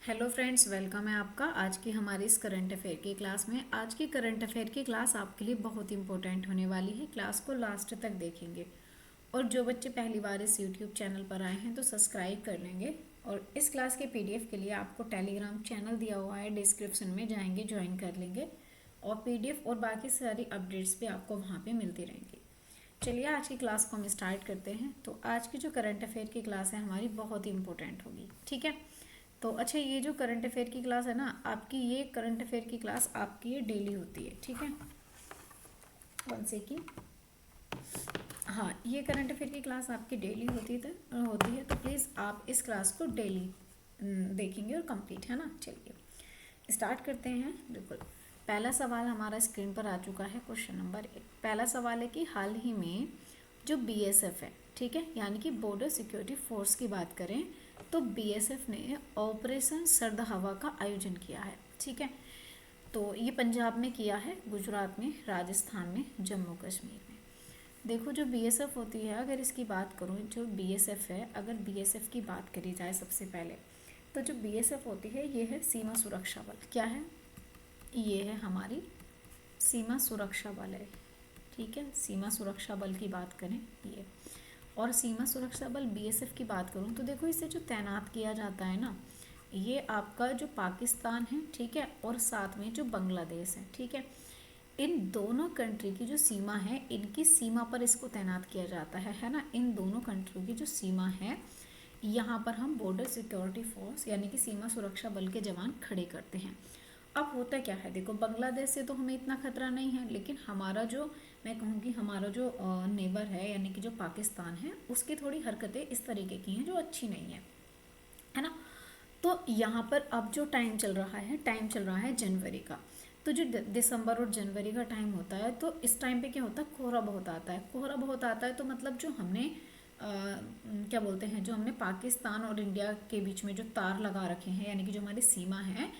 Hello friends, welcome है आपका आज की हमारी इस करंट अफेयर की क्लास में। आज की करंट अफेयर की क्लास आपके लिए बहुत इंपॉर्टेंट होने वाली है। क्लास को लास्ट तक देखेंगे और जो बच्चे पहली बार इस यूट्यूब चैनल पर आए हैं तो सब्सक्राइब कर लेंगे। और इस क्लास के पीडीएफ के लिए आपको टेलीग्राम चैनल दिया हुआ है, डिस्क्रिप्शन में जाएंगे, ज्वाइन कर लेंगे और पीडीएफ और बाकी सारी अपडेट्स भी आपको वहाँ पे मिलती रहेंगी। चलिए आज की क्लास को हम स्टार्ट करते हैं। तो आज की जो करंट अफेयर की क्लास है हमारी बहुत ही इंपॉर्टेंट होगी, ठीक है। तो अच्छा, ये जो करंट अफेयर की क्लास है ना आपकी, ये करंट अफेयर की क्लास आपकी ये डेली होती है, ठीक है। वन से की हाँ, ये करंट अफेयर की क्लास आपकी डेली होती है तो प्लीज़ आप इस क्लास को डेली देखेंगे और कंप्लीट, है ना। चलिए स्टार्ट करते हैं। बिल्कुल, पहला सवाल हमारा स्क्रीन पर आ चुका है। क्वेश्चन नंबर 1, पहला सवाल है कि हाल ही में जो बीएसएफ है, ठीक है, यानी कि बॉर्डर सिक्योरिटी फोर्स की बात करें तो बीएसएफ ने ऑपरेशन सर्द हवा का आयोजन किया है, ठीक है। तो ये पंजाब में किया है, गुजरात में, राजस्थान में, जम्मू कश्मीर में। देखो जो बीएसएफ होती है, अगर इसकी बात करूँ, जो बीएसएफ है, अगर बीएसएफ की बात करी जाए सबसे पहले तो जो बीएसएफ होती है ये है सीमा सुरक्षा बल। क्या है? ये है हमारी सीमा सुरक्षा बल है, ठीक है। सीमा सुरक्षा बल की बात करें ये, और सीमा सुरक्षा बल बीएसएफ की बात करूं तो देखो इसे जो तैनात किया जाता है ना, ये आपका जो पाकिस्तान है, ठीक है, और साथ में जो बांग्लादेश है, ठीक है, इन दोनों कंट्री की जो सीमा है, इनकी सीमा पर इसको तैनात किया जाता है ना। इन दोनों कंट्रियों की जो सीमा है, यहाँ पर हम बॉर्डर सिक्योरिटी फोर्स यानी कि सीमा सुरक्षा बल के जवान खड़े करते हैं। अब होता क्या है, देखो बांग्लादेश से तो हमें इतना खतरा नहीं है, लेकिन हमारा जो, मैं कहूँगी हमारा जो नेबर है यानी कि जो पाकिस्तान है, उसकी थोड़ी हरकतें इस तरीके की हैं जो अच्छी नहीं है ना। तो यहाँ पर अब जो टाइम चल रहा है, टाइम चल रहा है जनवरी का। तो जो दिसंबर और जनवरी का टाइम होता है, तो इस टाइम पे क्या होता है, कोहरा बहुत आता है। कोहरा बहुत आता है तो मतलब जो हमने क्या बोलते हैं, जो हमने पाकिस्तान और इंडिया के बीच में जो तार लगा रखे हैं, यानी कि जो हमारी सीमा है,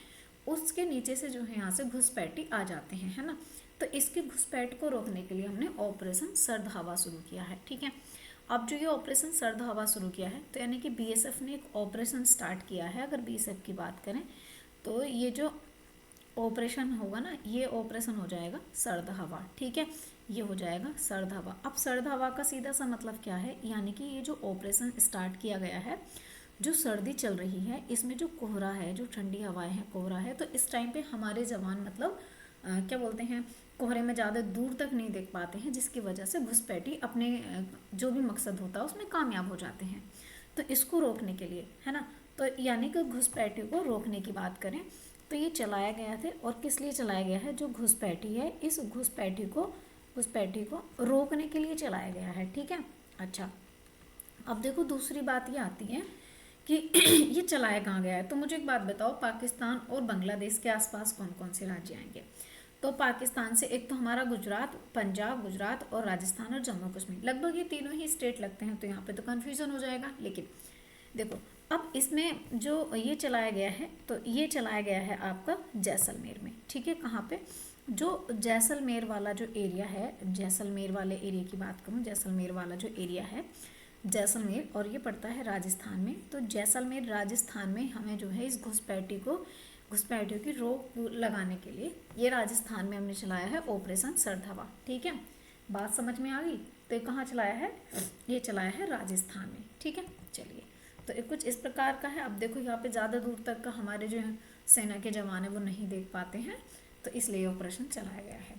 उसके नीचे से जो है यहाँ से घुसपैठी आ जाते हैं, है ना। तो इसकी घुसपैठ को रोकने के लिए हमने ऑपरेशन सर्द हवा शुरू किया है, ठीक है। अब जो ये ऑपरेशन सर्द हवा शुरू किया है, तो यानी कि बीएसएफ ने एक ऑपरेशन स्टार्ट किया है। अगर बीएसएफ की बात करें तो ये जो ऑपरेशन होगा ना, ये ऑपरेशन हो जाएगा सर्द हवा, ठीक है। ये हो जाएगा सर्द हवा। अब सर्द हवा का सीधा सा मतलब क्या है, यानी कि ये जो ऑपरेशन स्टार्ट किया गया है, जो सर्दी चल रही है, इसमें जो कोहरा है, जो ठंडी हवाएं हैं, कोहरा है, तो इस टाइम पे हमारे जवान मतलब क्या बोलते हैं, कोहरे में ज़्यादा दूर तक नहीं देख पाते हैं, जिसकी वजह से घुसपैठी अपने जो भी मकसद होता है उसमें कामयाब हो जाते हैं। तो इसको रोकने के लिए, है ना, तो यानी कि घुसपैठी को रोकने की बात करें तो ये चलाया गया था। और किस लिए चलाया गया है, जो घुसपैठी है, इस घुसपैठी को रोकने के लिए चलाया गया है, ठीक है। अच्छा, अब देखो दूसरी बात ये आती है कि ये चलाया कहाँ गया है। तो मुझे एक बात बताओ, पाकिस्तान और बांग्लादेश के आसपास कौन कौन से राज्य आएंगे। तो पाकिस्तान से एक तो हमारा गुजरात, पंजाब, गुजरात और राजस्थान और जम्मू कश्मीर, लगभग ये तीनों ही स्टेट लगते हैं। तो यहाँ पे तो कन्फ्यूजन हो जाएगा। लेकिन देखो अब इसमें जो ये चलाया गया है, तो ये चलाया गया है आपका जैसलमेर में, ठीक है। कहाँ पे, जो जैसलमेर वाला जो एरिया है, जैसलमेर वाले एरिया की बात करूँ, जैसलमेर वाला जो एरिया है, जैसलमेर, और ये पड़ता है राजस्थान में। तो जैसलमेर राजस्थान में हमें जो है इस घुसपैठियों की रोक लगाने के लिए ये राजस्थान में हमने चलाया है ऑपरेशन सर्द हवा, ठीक है। बात समझ में आ गई। तो ये कहाँ चलाया है, ये चलाया है राजस्थान में, ठीक है। चलिए, तो ये कुछ इस प्रकार का है। अब देखो यहाँ पे ज़्यादा दूर तक का हमारे जो सेना के जवान है वो नहीं देख पाते हैं, तो इसलिए ऑपरेशन चलाया गया है।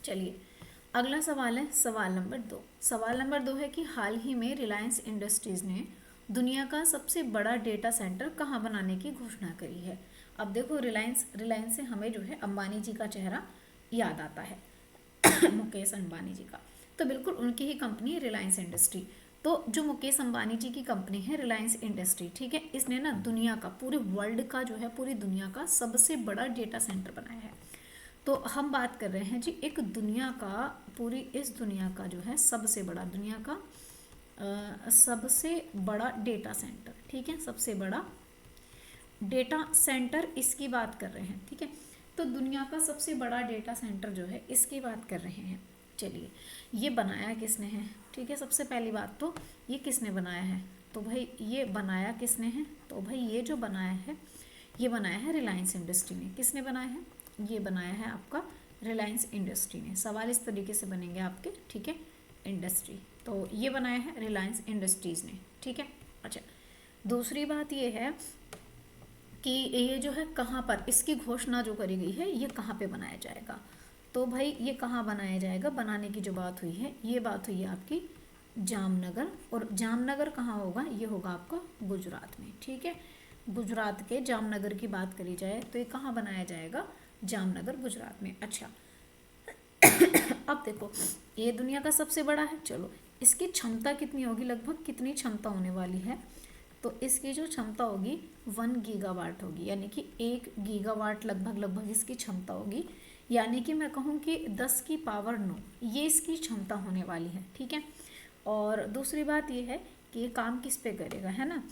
चलिए अगला सवाल है सवाल नंबर 2। सवाल नंबर 2 है कि हाल ही में रिलायंस इंडस्ट्रीज़ ने दुनिया का सबसे बड़ा डेटा सेंटर कहाँ बनाने की घोषणा करी है। अब देखो रिलायंस से हमें जो है अंबानी जी का चेहरा याद आता है मुकेश अंबानी जी का। तो बिल्कुल उनकी ही कंपनी है रिलायंस इंडस्ट्री। तो जो मुकेश अंबानी जी की कंपनी है रिलायंस इंडस्ट्री, ठीक है, इसने ना दुनिया का, पूरे वर्ल्ड का जो है, पूरी दुनिया का सबसे बड़ा डेटा सेंटर बनाया है। तो हम बात कर रहे हैं जी एक दुनिया का, पूरी इस दुनिया का जो है सबसे बड़ा, दुनिया का सबसे बड़ा डेटा सेंटर, ठीक है, सबसे बड़ा डेटा सेंटर इसकी बात कर रहे हैं, ठीक है। तो दुनिया का सबसे बड़ा डेटा सेंटर जो है इसकी बात कर रहे हैं। चलिए, ये बनाया किसने है, ठीक है। सबसे पहली बात तो ये किसने बनाया है, तो भाई ये बनाया किसने है, तो भाई ये जो बनाया है, ये बनाया है रिलायंस इंडस्ट्री ने। किसने बनाया है? ये बनाया है आपका रिलायंस इंडस्ट्री ने। सवाल इस तरीके से बनेंगे आपके, ठीक है। इंडस्ट्री, तो ये बनाया है रिलायंस इंडस्ट्रीज़ ने, ठीक है। अच्छा, दूसरी बात ये है कि ये जो है कहाँ पर इसकी घोषणा जो करी गई है, ये कहाँ पे बनाया जाएगा। तो भाई ये कहाँ बनाया जाएगा, बनाने की जो बात हुई है, ये बात हुई है आपकी जामनगर। और जामनगर कहाँ होगा? ये होगा आपका गुजरात में, ठीक है। गुजरात के जामनगर की बात करी जाए तो ये कहाँ बनाया जाएगा? जामनगर, गुजरात में। अच्छा, अब देखो ये दुनिया का सबसे बड़ा है, चलो इसकी क्षमता कितनी होगी, लगभग कितनी क्षमता होने वाली है? तो इसकी जो क्षमता होगी 1 गीगावाट होगी, यानी कि 1 गीगावाट लगभग इसकी क्षमता होगी। यानी कि मैं कहूँ कि 10 की पावर 9 ये इसकी क्षमता होने वाली है, ठीक है। और दूसरी बात ये है कि ये काम किस पे करेगा, है ना।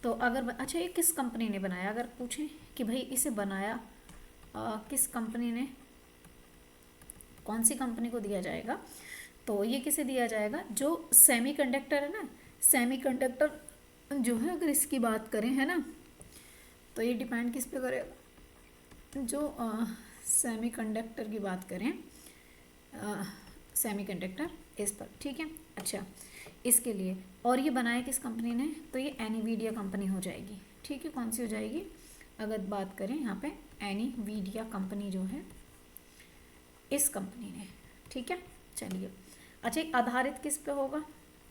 तो अगर अच्छा, ये किस कंपनी ने बनाया, अगर पूछें कि भाई इसे बनाया किस कंपनी ने, कौन सी कंपनी को दिया जाएगा, तो ये किसे दिया जाएगा? जो सेमीकंडक्टर है ना, सेमीकंडक्टर जो है, अगर इसकी बात करें, है ना, तो ये डिपेंड किस पे करेगा? जो सेमीकंडक्टर की बात करें, सेमीकंडक्टर इस पर, ठीक है। अच्छा, इसके लिए, और ये बनाया किस कंपनी ने? तो ये एनवीडिया कंपनी हो जाएगी, ठीक है। कौन सी हो जाएगी? अगर बात करें यहाँ पे एनवीडिया कंपनी जो है, इस कंपनी ने, ठीक है। चलिए, अच्छा, एक आधारित किस पे होगा?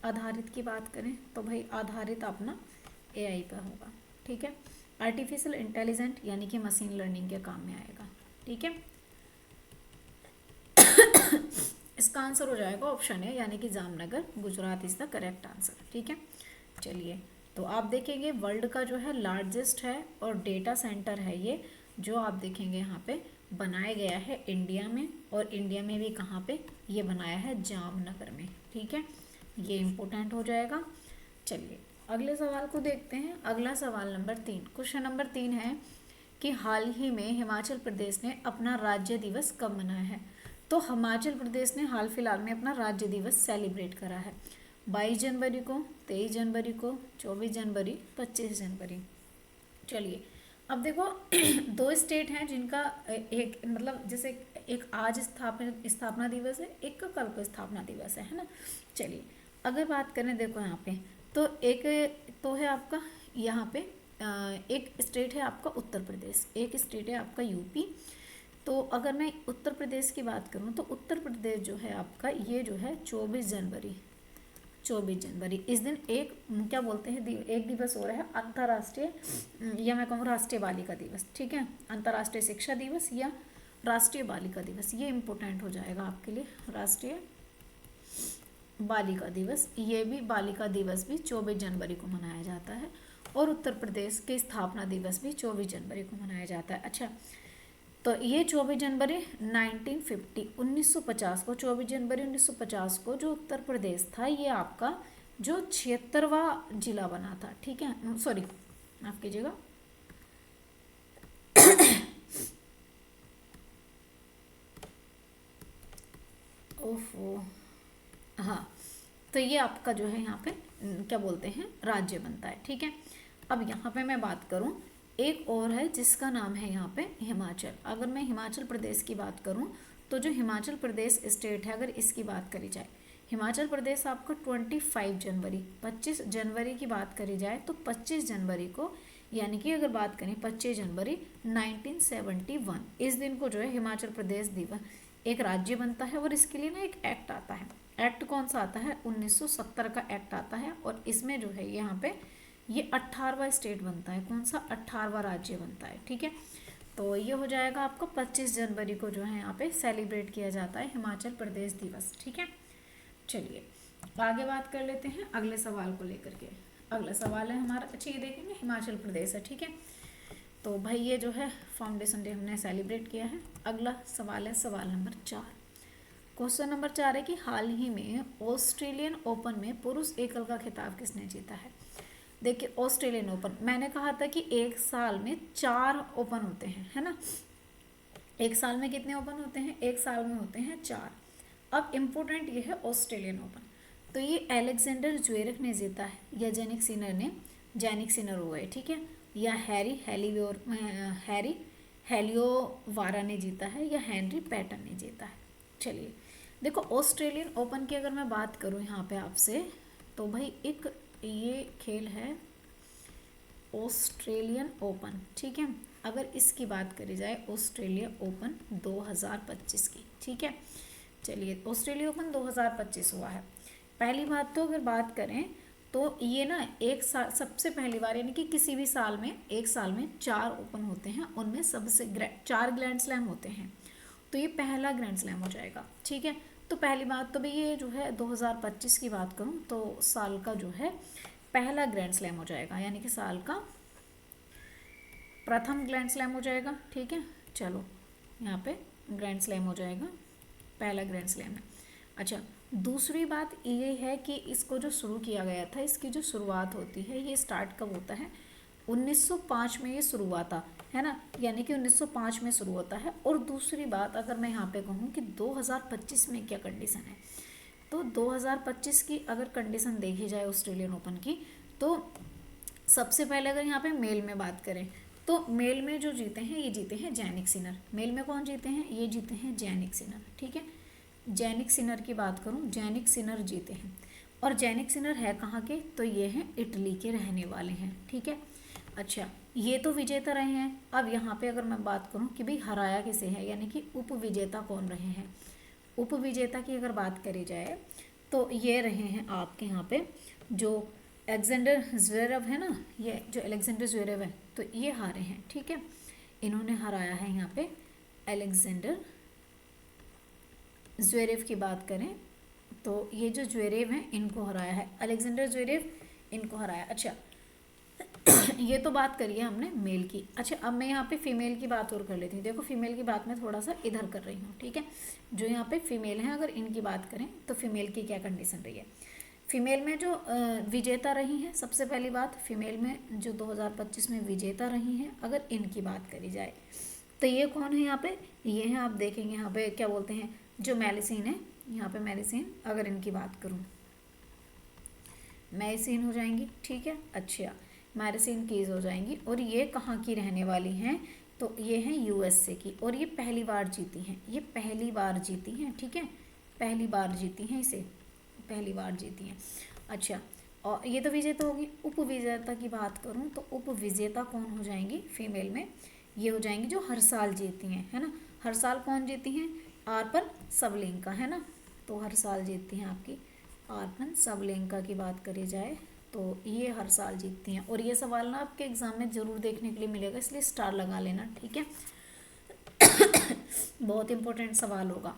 आधारित की बात करें तो भाई आधारित अपना एआई पे होगा, ठीक है। आर्टिफिशियल इंटेलिजेंट यानी कि मशीन लर्निंग के काम में आएगा, ठीक है। इसका आंसर हो जाएगा ऑप्शन है, यानी कि Jamnagar, Gujarat is the correct answer, ठीक है। चलिए, तो आप देखेंगे वर्ल्ड का जो है लार्जेस्ट है और डेटा सेंटर है ये, जो आप देखेंगे यहाँ पे बनाया गया है इंडिया में, और इंडिया में भी कहाँ पे? ये बनाया है जामनगर में, ठीक है। ये इम्पोर्टेंट हो जाएगा। चलिए, अगले सवाल को देखते हैं। अगला सवाल नंबर 3, क्वेश्चन नंबर 3 है कि हाल ही में हिमाचल प्रदेश ने अपना राज्य दिवस कब मनाया है? तो हिमाचल प्रदेश ने हाल फिलहाल में अपना राज्य दिवस सेलिब्रेट करा है 22 जनवरी को, 23 जनवरी को, 24 जनवरी, 25 जनवरी। चलिए, अब देखो दो स्टेट हैं जिनका एक मतलब जैसे एक आज स्थापना दिवस है, एक का कल को स्थापना दिवस है ना। चलिए, अगर बात करें देखो यहाँ पे, तो एक तो है आपका यहाँ पे एक स्टेट है आपका उत्तर प्रदेश, एक स्टेट है आपका यूपी। तो अगर मैं उत्तर प्रदेश की बात करूँ तो उत्तर प्रदेश जो है आपका, ये जो है 24 जनवरी, 24 जनवरी इस दिन एक क्या बोलते हैं, एक दिवस हो रहा है अंतर्राष्ट्रीय, या मैं कहूँ राष्ट्रीय बालिका दिवस, ठीक है। अंतर्राष्ट्रीय शिक्षा दिवस या राष्ट्रीय बालिका दिवस, ये इम्पोर्टेंट हो जाएगा आपके लिए। राष्ट्रीय बालिका दिवस, ये भी बालिका दिवस भी 24 जनवरी को मनाया जाता है, और उत्तर प्रदेश के स्थापना दिवस भी 24 जनवरी को मनाया जाता है। अच्छा, तो ये 24 जनवरी 1950 1950 को, 24 जनवरी 1950 को जो उत्तर प्रदेश था, ये आपका जो 76वां जिला बना था, ठीक है। सॉरी, माफ कीजिएगा, ओफो, हाँ, तो ये आपका जो है यहाँ पे क्या बोलते हैं, राज्य बनता है, ठीक है। अब यहाँ पे मैं बात करूँ, एक और है जिसका नाम है यहाँ पे हिमाचल। अगर मैं हिमाचल प्रदेश की बात करूँ तो जो हिमाचल प्रदेश स्टेट है, अगर इसकी बात करी जाए, हिमाचल प्रदेश आपका 25 जनवरी की बात करी जाए तो 25 जनवरी को, यानी कि अगर बात करें 25 जनवरी 1971, इस दिन को जो है हिमाचल प्रदेश दिवस एक राज्य बनता है, और इसके लिए ना एक एक्ट आता है। एक्ट कौन सा आता है? 1970 का एक्ट आता है, और इसमें जो है यहाँ पे ये 18वां स्टेट बनता है। कौन सा? 18वां राज्य बनता है, ठीक है। तो ये हो जाएगा आपका 25 जनवरी को जो है यहाँ पे सेलिब्रेट किया जाता है हिमाचल प्रदेश दिवस, ठीक है। चलिए, आगे बात कर लेते हैं अगले सवाल को लेकर के। अगला सवाल है हमारा, अच्छा ये देखेंगे हिमाचल प्रदेश है, ठीक है। तो भाई ये जो है फाउंडेशन डे हमने सेलिब्रेट किया है। अगला सवाल है सवाल नंबर 4। क्वेश्चन नंबर 4 है कि हाल ही में ऑस्ट्रेलियन ओपन में पुरुष एकल का खिताब किसने जीता है? देखिए, ऑस्ट्रेलियन ओपन, मैंने कहा था कि एक साल में 4 ओपन होते हैं, है ना। एक साल में कितने ओपन होते हैं? एक साल में होते हैं 4। अब इम्पोर्टेंट ये है ऑस्ट्रेलियन ओपन, तो ये अलेक्जेंडर ज्वेरेव ने जीता है, या जेनिक सिनर हुआ है, ठीक है। या हैरी हेलियोवारा ने जीता है या हेनरी पैटन ने जीता है। चलिए देखो, ऑस्ट्रेलियन ओपन की अगर मैं बात करूँ यहाँ पे आपसे, तो भाई एक ये खेल है ऑस्ट्रेलियन ओपन, ठीक है। अगर इसकी बात करी जाए ऑस्ट्रेलिया ओपन 2025 की, ठीक है। चलिए, ऑस्ट्रेलिया ओपन 2025 हुआ है। पहली बात तो अगर बात करें तो ये ना एक साल, सबसे पहली बार, यानी कि किसी भी साल में, एक साल में 4 ओपन होते हैं, उनमें सबसे 4 ग्रैंड स्लैम होते हैं, तो ये पहला ग्रैंड स्लैम हो जाएगा, ठीक है। तो पहली बात तो भाई ये जो है 2025 की बात करूँ तो साल का जो है पहला ग्रैंड स्लैम हो जाएगा, यानी कि साल का प्रथम ग्रैंड स्लैम हो जाएगा, ठीक है। चलो यहाँ पे ग्रैंड स्लैम हो जाएगा, पहला ग्रैंड स्लैम है। अच्छा, दूसरी बात ये है कि इसको जो शुरू किया गया था, इसकी जो शुरुआत होती है, ये स्टार्ट कब होता है, 1905 में ये शुरू हुआ था, है ना, यानी कि 1905 में शुरू होता है। और दूसरी बात अगर मैं यहाँ पे कहूँ कि 2025 में क्या कंडीशन है, तो 2025 की अगर कंडीशन देखी जाए ऑस्ट्रेलियन ओपन की, तो सबसे पहले अगर यहाँ पे मेल में बात करें तो मेल में जो जीते हैं, ये जीते हैं जैनिक सिनर। मेल में कौन जीते हैं, ये जीते हैं जैनिक सिनर, ठीक है। जैनिक सिनर की बात करूँ, जैनिक सिनर जीते हैं। और जैनिक सिनर है कहाँ के, तो ये हैं इटली के रहने वाले हैं, ठीक है। अच्छा, ये तो विजेता रहे हैं। अब यहाँ पे अगर मैं बात करूँ कि भाई हराया किसे है, यानी कि उपविजेता कौन रहे हैं, उपविजेता की अगर बात करी जाए तो ये रहे हैं आपके यहाँ पे जो अलेक्जेंडर ज़्वेरेव है ना, ये जो अलेक्जेंडर ज़्वेरेव है, तो ये हारे हैं, ठीक है। इन्होंने हराया है यहाँ पे अलेक्जेंडर ज़्वेरेव की बात करें तो ये जो ज़्वेरेव हैं इनको हराया है, अलेक्जेंडर ज़्वेरेव इनको हराया। अच्छा ये तो बात करिए हमने मेल की। अच्छा, अब मैं यहाँ पे फीमेल की बात और कर लेती हूँ। देखो, फीमेल की बात मैं थोड़ा सा इधर कर रही हूँ, ठीक है। जो यहाँ पे फीमेल हैं, अगर इनकी बात करें तो फीमेल की क्या कंडीशन रही है। फीमेल में जो विजेता रही हैं, सबसे पहली बात फीमेल में जो 2025 में विजेता रही हैं, अगर इनकी बात करी जाए तो ये कौन है यहाँ पे, ये हैं, आप देखेंगे यहाँ पे क्या बोलते हैं, जो मेलिसिन है, यहाँ पे मेलिसिन, अगर इनकी बात करूँ मेलिसिन हो जाएंगी, ठीक है। अच्छा, मेलिसिन कीज हो जाएंगी। और ये कहाँ की रहने वाली हैं, तो ये हैं यूएसए की, और ये पहली बार जीती हैं, ये पहली बार जीती हैं, ठीक है, पहली बार जीती हैं, इसे पहली बार जीती हैं। अच्छा, और ये तो विजेता होगी। उपविजेता की बात करूँ तो उपविजेता कौन हो जाएंगी फीमेल में, ये हो जाएंगी जो हर साल जीती हैं, है ना। हर साल कौन जीती हैं, आर्पन सबलेंका, है ना, तो हर साल जीतती हैं आपकी आर्पन सबलेंका की बात करी जाए तो ये हर साल जीतती हैं। और ये सवाल ना आपके एग्जाम में ज़रूर देखने के लिए मिलेगा, इसलिए स्टार लगा लेना, ठीक है। बहुत इंपॉर्टेंट सवाल होगा।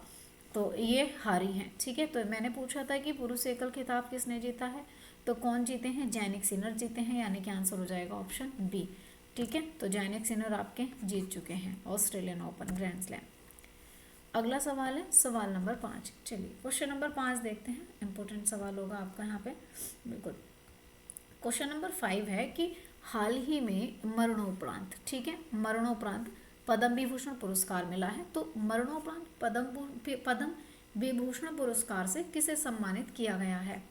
तो ये हारी हैं, ठीक है। तो मैंने पूछा था कि पुरुष एकल खिताब किसने जीता है, तो कौन जीते हैं, जैनिक सिनर जीते हैं, यानी कि आंसर हो जाएगा ऑप्शन बी, ठीक है। तो जैनिक सिनर आपके जीत चुके हैं ऑस्ट्रेलियन ओपन ग्रैंड स्लैम। अगला सवाल है सवाल नंबर 5। चलिए क्वेश्चन नंबर 5 देखते हैं, इंपॉर्टेंट सवाल होगा आपका यहाँ पे, बिल्कुल। क्वेश्चन नंबर 5 है कि हाल ही में मरणोपरांत, ठीक है, मरणोपरांत पद्म विभूषण पुरस्कार मिला है, तो मरणोपरांत पद्म विभूषण पुरस्कार से किसे सम्मानित किया गया है,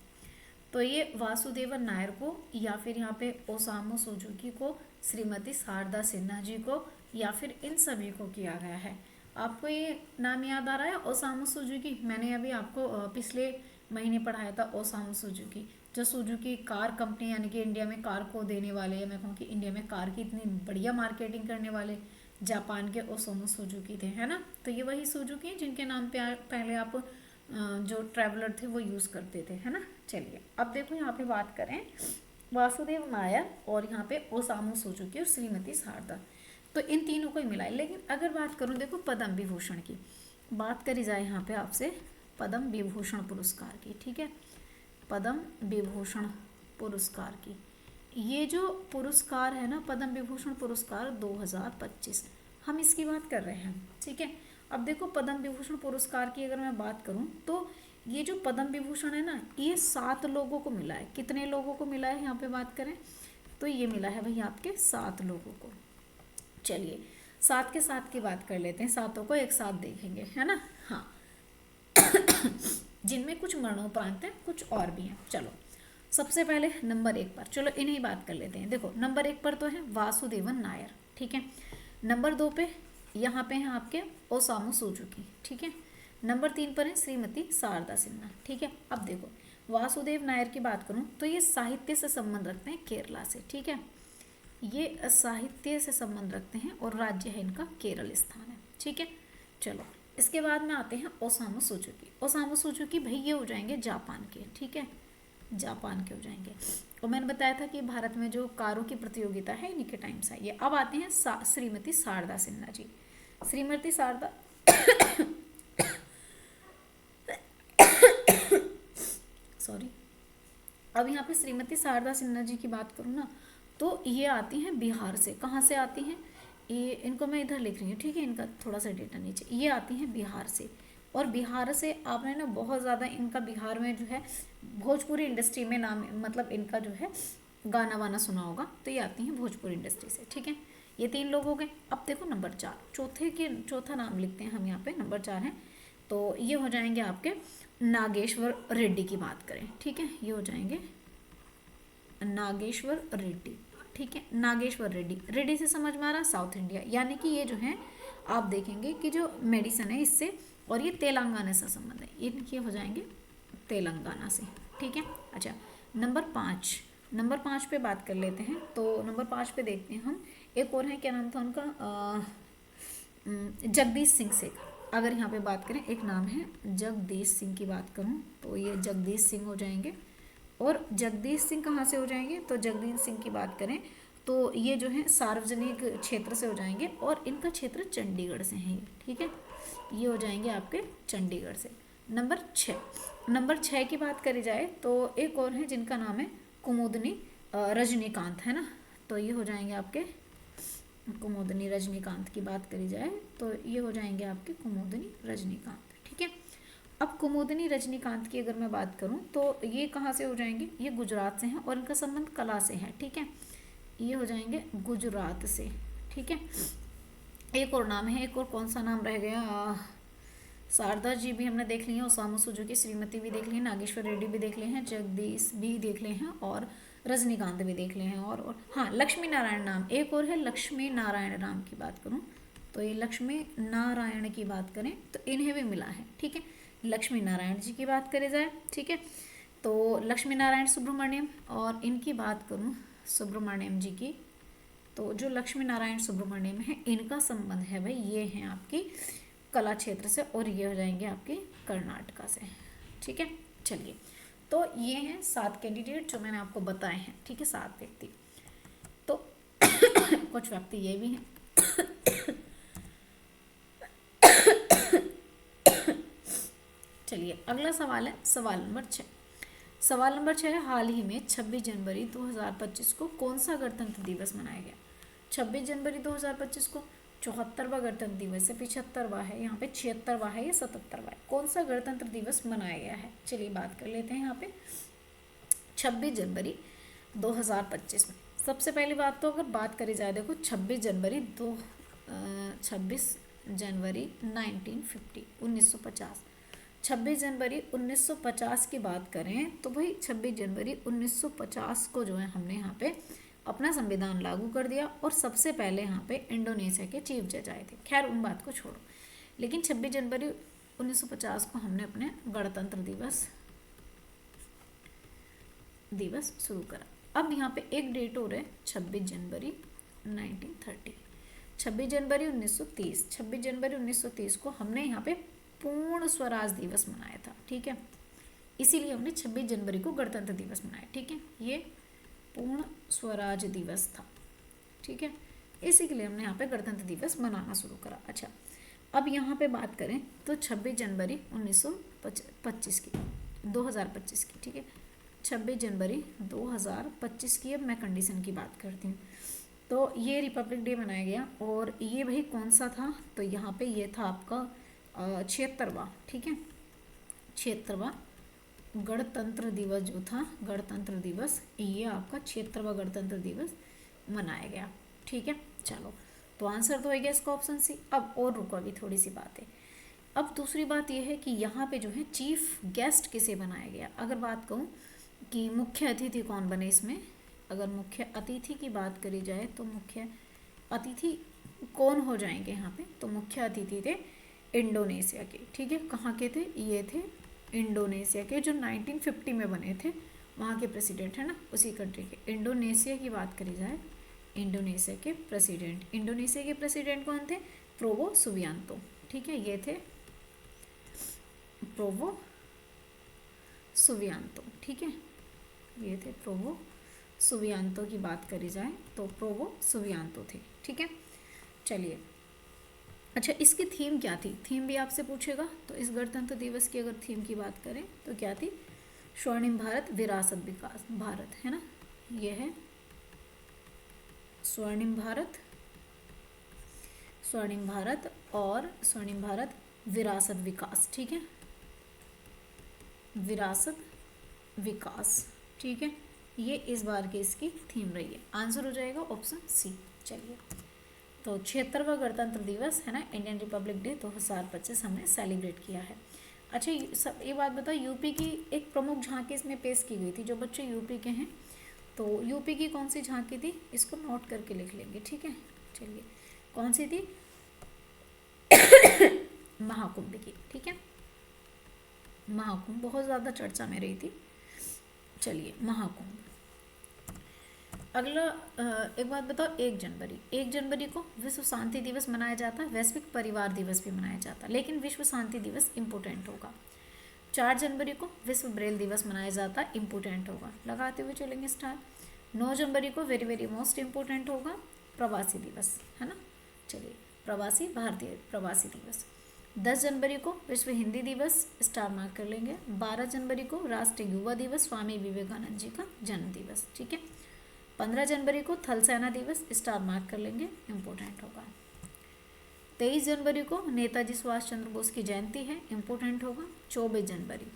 तो ये वासुदेवन नायर को, या फिर यहाँ पे ओसामू सुजुकी को, श्रीमती शारदा सिन्हा जी को, या फिर इन सभी को किया गया है। आपको ये नाम याद आ रहा है, ओसामू सुजुकी, मैंने अभी आपको पिछले महीने पढ़ाया था ओसामू सुजुकी, जो सुजुकी कार कंपनी, यानी कि इंडिया में कार को देने वाले, या मैं कहूँ कि इंडिया में कार की इतनी बढ़िया मार्केटिंग करने वाले जापान के ओसामू सुजुकी थे, है ना। तो ये वही सुजुकी हैं जिनके नाम पे पहले आप जो ट्रैवलर थे वो यूज़ करते थे, है ना। चलिए अब देखो यहाँ पे बात करें वासुदेव नायर और यहाँ पे ओसामू सुजुकी और श्रीमती शारदा, तो इन तीनों को ही मिला है। लेकिन अगर बात करूँ देखो पद्म विभूषण की बात करी जाए यहाँ पे आपसे, पद्म विभूषण पुरस्कार की, ठीक है, पद्म विभूषण पुरस्कार की, ये जो पुरस्कार है ना पद्म विभूषण पुरस्कार 2025, हम इसकी बात कर रहे हैं, ठीक है। अब देखो पद्म विभूषण पुरस्कार की अगर मैं बात करूं तो ये जो पद्म विभूषण है ना, ये 7 लोगों को मिला है। कितने लोगों को मिला है यहाँ पे बात करें तो ये मिला है भाई आपके 7 लोगों को। चलिए 7 के 7 की बात कर लेते हैं, 7 को एक साथ देखेंगे, है ना। हाँ जिनमें कुछ मरणोपरांत हैं, कुछ और भी हैं। चलो सबसे पहले नंबर 1 पर, चलो इन्हीं बात कर लेते हैं। देखो नंबर 1 पर तो है वासुदेवन नायर, ठीक है। नंबर 2 पे यहाँ पे हैं आपके ओसामू सुजुकी, ठीक है। नंबर 3 पर है श्रीमती शारदा सिन्हा, ठीक है। अब देखो वासुदेव नायर की बात करूँ तो ये साहित्य से संबंध रखते हैं केरला से, ठीक है। ये साहित्य से संबंध रखते हैं और राज्य है इनका केरल स्थान है, ठीक है। चलो इसके बाद में आते हैं ओसामू सुजुकी। ओसामू सुजुकी भाई ये हो जाएंगे जापान के, ठीक है, जापान के हो जाएंगे। और मैंने बताया था कि भारत में जो कारों की प्रतियोगिता है इन्हीं के टाइम से ये। अब आते हैं श्रीमती शारदा सिन्हा जी। श्रीमती शारदा सॉरी, अब यहाँ पे श्रीमती शारदा सिन्हा जी की बात करूँ ना तो ये आती हैं बिहार से। कहाँ से आती हैं, ये इनको मैं इधर लिख रही हूँ, ठीक है, इनका थोड़ा सा डेटा नीचे। ये आती हैं बिहार से, और बिहार से आपने ना बहुत ज़्यादा इनका बिहार में जो है भोजपुरी इंडस्ट्री में नाम, मतलब इनका जो है गाना वाना सुना होगा, तो ये आती हैं भोजपुरी इंडस्ट्री से, ठीक है। ये 3 लोग हो गए। अब देखो नंबर 4, चौथा नाम लिखते हैं हम यहाँ पे, नंबर 4 है तो ये हो जाएंगे आपके नागेश्वर रेड्डी की बात करें, ठीक है। ये हो जाएंगे नागेश्वर रेड्डी, ठीक है। नागेश्वर रेड्डी, रेड्डी से समझ में आ रहा साउथ इंडिया, यानी कि ये जो है आप देखेंगे कि जो मेडिसिन है इससे, और ये तेलंगाना से संबंध है, ये हो जाएंगे तेलंगाना से, ठीक है। अच्छा नंबर 5 पे बात कर लेते हैं। तो नंबर 5 पे देखते हैं हम, एक और है, क्या नाम था उनका, जगदीश सिंह शेख। अगर यहाँ पे बात करें, एक नाम है जगदीश सिंह की बात करूँ तो ये जगदीश सिंह हो जाएंगे। और जगदीश सिंह कहाँ से हो जाएंगे, तो जगदीश सिंह की बात करें तो ये जो है सार्वजनिक क्षेत्र से हो जाएंगे, और इनका क्षेत्र चंडीगढ़ से है, ठीक है। ये हो जाएंगे आपके चंडीगढ़ से। नंबर 6 की बात करी जाए तो एक और है जिनका नाम है कुमुदनी रजनीकांत, है ना। तो ये हो जाएंगे आपके कुमुदनी रजनीकांत की बात करी जाए तो ये हो जाएंगे आपके कुमुदनी रजनीकांत, ठीक है। अब कुमुदनी रजनीकांत की अगर मैं बात करूं तो ये कहाँ से हो जाएंगे, ये गुजरात से हैं और इनका संबंध कला से है, ठीक है। ये हो जाएंगे गुजरात से, ठीक है। एक और नाम है, एक और कौन सा नाम रह गया, शारदा जी भी हमने देख ली है, ओसामू सुजुकी, श्रीमती भी देख ली है, नागेश्वर रेड्डी भी देख लिए हैं, जगदीश भी देख लिए हैं, और रजनीकांत भी देख लिए हैं, और हाँ लक्ष्मी नारायण नाम एक और है, लक्ष्मी नारायण नाम की बात करूँ तो ये लक्ष्मी नारायण की बात करें तो इन्हें भी मिला है, ठीक है। लक्ष्मी नारायण जी की बात करी जाए, ठीक है, तो लक्ष्मी नारायण सुब्रमण्यम, और इनकी बात करूँ सुब्रमण्यम जी की, तो जो लक्ष्मी नारायण सुब्रमण्यम है इनका संबंध है भाई, ये हैं आपकी कला क्षेत्र से, और ये हो जाएंगे आपके कर्नाटका से, ठीक है। चलिए तो ये हैं 7 कैंडिडेट जो मैंने आपको बताए हैं, ठीक है, 7 व्यक्ति। तो कुछ व्यक्ति ये भी हैं चलिए अगला सवाल है सवाल नंबर 6। सवाल नंबर 6 है, हाल ही में 26 जनवरी 2025 को कौन सा गणतंत्र दिवस मनाया गया। 26 जनवरी 2025 को 74वां गणतंत्र दिवस है, 75वां है, यहाँ पे 76वां है या 77वां है, कौन सा गणतंत्र दिवस मनाया गया है। चलिए बात कर लेते हैं यहाँ पे 26 जनवरी 2025 में। सबसे पहली बात तो अगर बात करी जाए, देखो 26 जनवरी 1950 26 जनवरी 1950 की बात करें तो भाई 26 जनवरी 1950 को जो है हमने यहाँ पे अपना संविधान लागू कर दिया, और सबसे पहले यहाँ पे इंडोनेशिया के चीफ जज आए थे। खैर उन बात को छोड़ो, लेकिन 26 जनवरी 1950 को हमने अपने गणतंत्र दिवस शुरू करा। अब यहाँ पे एक डेट हो रहा है 26 जनवरी 1930, 26 जनवरी 1930, 26 जनवरी 1930 को हमने यहाँ पे पूर्ण स्वराज दिवस मनाया था, ठीक है, इसीलिए हमने 26 जनवरी को गणतंत्र दिवस मनाया, ठीक है। ये पूर्ण स्वराज दिवस था, ठीक है, इसी के लिए हमने यहाँ पे गणतंत्र दिवस मनाना शुरू करा। अच्छा अब यहाँ पे बात करें तो 26 जनवरी 2025 की, ठीक है, 26 जनवरी 2025 की अब मैं कंडीशन की बात करती हूँ। तो ये रिपब्लिक डे मनाया गया, और ये भाई कौन सा था, तो यहाँ पे ये था आपका 76वां, ठीक है, 76वां गणतंत्र दिवस जो था, गणतंत्र दिवस, ये आपका 76वां गणतंत्र दिवस मनाया गया, ठीक है। चलो तो आंसर तो हो गया इसका ऑप्शन सी। अब और रुको, अभी थोड़ी सी बात है। अब दूसरी बात यह है कि यहाँ पे जो है चीफ गेस्ट किसे बनाया गया। अगर बात कहूँ कि मुख्य अतिथि कौन बने इसमें। अगर मुख्य अतिथि की बात करी जाए तो मुख्य अतिथि कौन हो जाएंगे यहाँ पे, तो मुख्य अतिथि थे इंडोनेशिया के। ठीक है, कहाँ के थे, ये थे इंडोनेशिया के, जो 1950 में बने थे, वहाँ के प्रेसिडेंट है ना, उसी कंट्री के। इंडोनेशिया की बात करी जाए, इंडोनेशिया के प्रेसिडेंट, इंडोनेशिया के प्रेसिडेंट कौन थे, प्रोवो सुबियांतो। ठीक है, ये थे प्रोवो सुबियांतो। ठीक है, ये थे प्रोवो सुबियांतो की बात करी जाए तो प्रोवो सुबियांतो थे। ठीक है, चलिए। अच्छा, इसकी थीम क्या थी, थीम भी आपसे पूछेगा। तो इस गणतंत्र दिवस की अगर थीम की बात करें तो क्या थी, स्वर्णिम भारत विरासत विकास भारत, है ना, ये है स्वर्णिम भारत, स्वर्णिम भारत और स्वर्णिम भारत विरासत विकास। ठीक है, विरासत विकास। ठीक है, ये इस बार की इसकी थीम रही है। आंसर हो जाएगा ऑप्शन सी। चलिए, तो 76वां गणतंत्र दिवस है ना, इंडियन रिपब्लिक डे 2025 हमने सेलिब्रेट किया है। अच्छा, सब ये बात बताओ, यूपी की एक प्रमुख झांकी इसमें पेश की गई थी। जो बच्चे यूपी के हैं तो यूपी की कौन सी झांकी थी, इसको नोट करके लिख लेंगे। ठीक है, चलिए, कौन सी थी, महाकुंभ की। ठीक है, महाकुंभ बहुत ज़्यादा चर्चा में रही थी। चलिए, महाकुंभ। अगला एक बात बताओ, 1 जनवरी को विश्व शांति दिवस मनाया जाता है, वैश्विक परिवार दिवस भी मनाया जाता है, लेकिन विश्व शांति दिवस इम्पोर्टेंट होगा। 4 जनवरी को विश्व ब्रेल दिवस मनाया जाता है, इम्पोर्टेंट होगा, लगाते हुए चलेंगे स्टार। 9 जनवरी को वेरी वेरी मोस्ट इम्पोर्टेंट होगा, प्रवासी दिवस, है ना। चलिए, प्रवासी, भारतीय प्रवासी दिवस। 10 जनवरी को विश्व हिंदी दिवस, स्टार मार्क कर लेंगे। 12 जनवरी को राष्ट्रीय युवा दिवस, स्वामी विवेकानंद जी का जन्म दिवस। ठीक है, 15 जनवरी को थल सेना दिवस, स्टार मार्क कर लेंगे, इम्पोर्टेंट होगा। 23 जनवरी को नेताजी सुभाष चंद्र बोस की जयंती है, इम्पोर्टेंट होगा। 24 जनवरी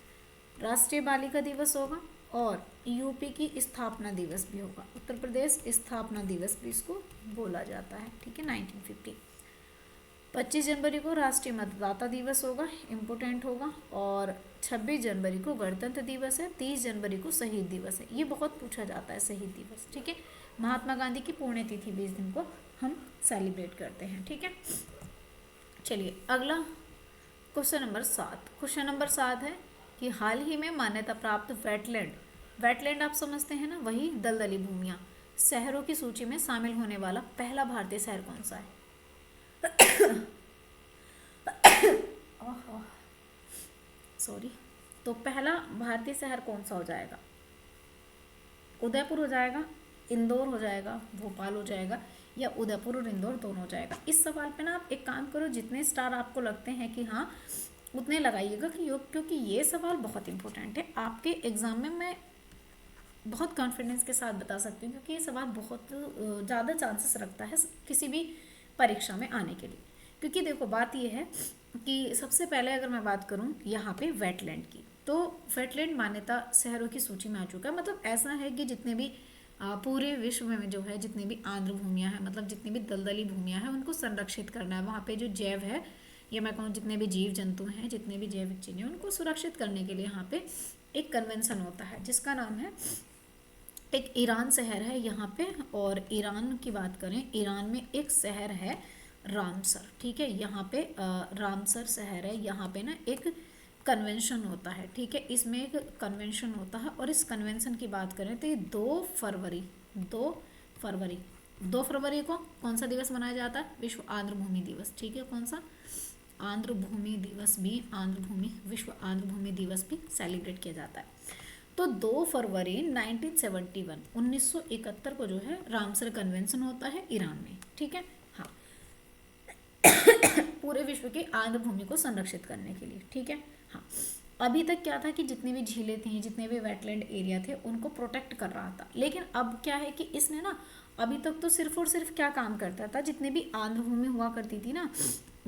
राष्ट्रीय बालिका दिवस होगा और यूपी की स्थापना दिवस भी होगा, उत्तर प्रदेश स्थापना दिवस भी इसको बोला जाता है। ठीक है, 1950। 25 जनवरी को राष्ट्रीय मतदाता दिवस होगा, इम्पोर्टेंट होगा। और 26 जनवरी को गणतंत्र दिवस है। 30 जनवरी को शहीद दिवस है, ये बहुत पूछा जाता है शहीद दिवस। ठीक है, महात्मा गांधी की पुण्यतिथि भी इस दिन को हम सेलिब्रेट करते हैं। ठीक है, चलिए अगला क्वेश्चन नंबर 7। क्वेश्चन नंबर 7 है कि हाल ही में मान्यता प्राप्त वेटलैंड, वेटलैंड आप समझते हैं ना, वही दलदली भूमियाँ, शहरों की सूची में शामिल होने वाला पहला भारतीय शहर कौन सा है। सॉरी, तो पहला भारतीय शहर कौन सा हो जाएगा, उदयपुर हो जाएगा, इंदौर हो जाएगा, भोपाल हो जाएगा, या उदयपुर और इंदौर दोनों हो जाएगा। इस सवाल पे ना आप एक काम करो, जितने स्टार आपको लगते हैं कि हाँ उतने लगाइएगा, क्योंकि ये सवाल बहुत इंपॉर्टेंट है आपके एग्जाम में। मैं बहुत कॉन्फिडेंस के साथ बता सकती हूँ, क्योंकि ये सवाल बहुत ज़्यादा चांसेस रखता है किसी भी परीक्षा में आने के लिए। क्योंकि देखो, बात ये है कि सबसे पहले अगर मैं बात करूँ यहाँ पे वेटलैंड की, तो वेटलैंड मान्यता शहरों की सूची में आ चुका है। मतलब ऐसा है कि जितने भी पूरे विश्व में जो है, जितनी भी आर्द्र भूमियाँ हैं, मतलब जितनी भी दलदली भूमियाँ हैं, उनको संरक्षित करना है। वहाँ पे जो जैव है, या मैं कहूँ जितने भी जीव जंतु हैं, जितने भी जैविक चीज़ें हैं, उनको सुरक्षित करने के लिए यहाँ पे एक कन्वेंशन होता है, जिसका नाम है, एक ईरान शहर है यहाँ पे। और ईरान की बात करें, ईरान में एक शहर है रामसर। ठीक है, यहाँ पे रामसर शहर है, यहाँ पे ना एक कन्वेंशन होता है। ठीक है, इसमें एक कन्वेंशन होता है, और इस कन्वेंशन की बात करें तो ये 2 फरवरी को कौन सा दिवस मनाया जाता है, विश्व आर्द्र भूमि दिवस। ठीक है, कौन सा, आर्द्र भूमि दिवस भी, विश्व आर्द्र भूमि दिवस भी सेलिब्रेट किया जाता है। तो 2 फरवरी 1971 को जो है रामसर कन्वेंशन होता है ईरान में। ठीक है, हाँ, पूरे विश्व की आर्द्र भूमि को संरक्षित करने के लिए। ठीक है, हाँ, अभी तक क्या था कि जितनी भी झीलें थी, जितने भी वेटलैंड एरिया थे, उनको प्रोटेक्ट कर रहा था। लेकिन अब क्या है कि इसने ना, अभी तक तो सिर्फ और सिर्फ क्या काम करता था, जितनी भी आर्द्र भूमि हुआ करती थी ना,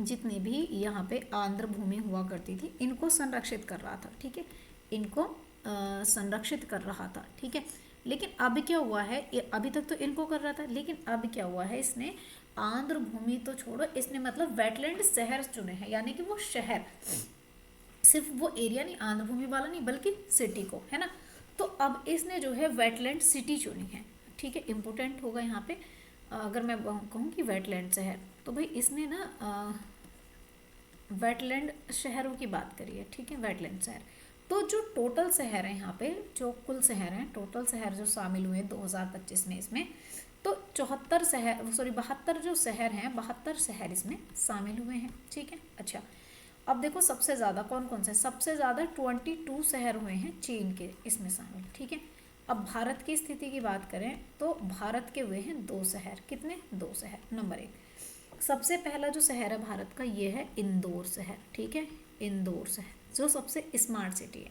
जितनी भी यहाँ पे आर्द्र भूमि हुआ करती थी, इनको संरक्षित कर रहा था। ठीक है, इनको संरक्षित कर रहा था। ठीक है, लेकिन अब क्या हुआ है, अभी तक तो इनको कर रहा था, लेकिन अब क्या हुआ है, इसने आर्द्र भूमि तो छोड़ो, इसने मतलब वेटलैंड शहर चुने हैं, यानी कि वो शहर, सिर्फ वो एरिया नहीं, आंध्र भूमि वाला नहीं, बल्कि सिटी को, है ना। तो अब इसने जो है वेटलैंड सिटी चुनी है, ठीक है, इम्पोर्टेंट होगा यहाँ पे। अगर मैं कहूँ कि वेटलैंड शहर, तो भाई इसने ना वेटलैंड शहरों की बात करी है, ठीक है, वेटलैंड शहर। तो जो टोटल शहर है यहाँ पे, जो कुल शहर हैं, टोटल शहर जो शामिल हुए 2025 में इसमें, तो 74 शहर, सॉरी 72 जो शहर हैं, 72 शहर इसमें शामिल हुए हैं, ठीक है। अच्छा, अब देखो सबसे ज़्यादा कौन कौन से, सबसे ज़्यादा 22 शहर हुए हैं चीन के इसमें शामिल, ठीक है। अब भारत की स्थिति की बात करें तो भारत के हुए हैं 2 शहर, कितने, 2 शहर। नंबर 1, सबसे पहला जो शहर है भारत का ये है इंदौर शहर, ठीक है, इंदौर शहर जो सबसे स्मार्ट सिटी है।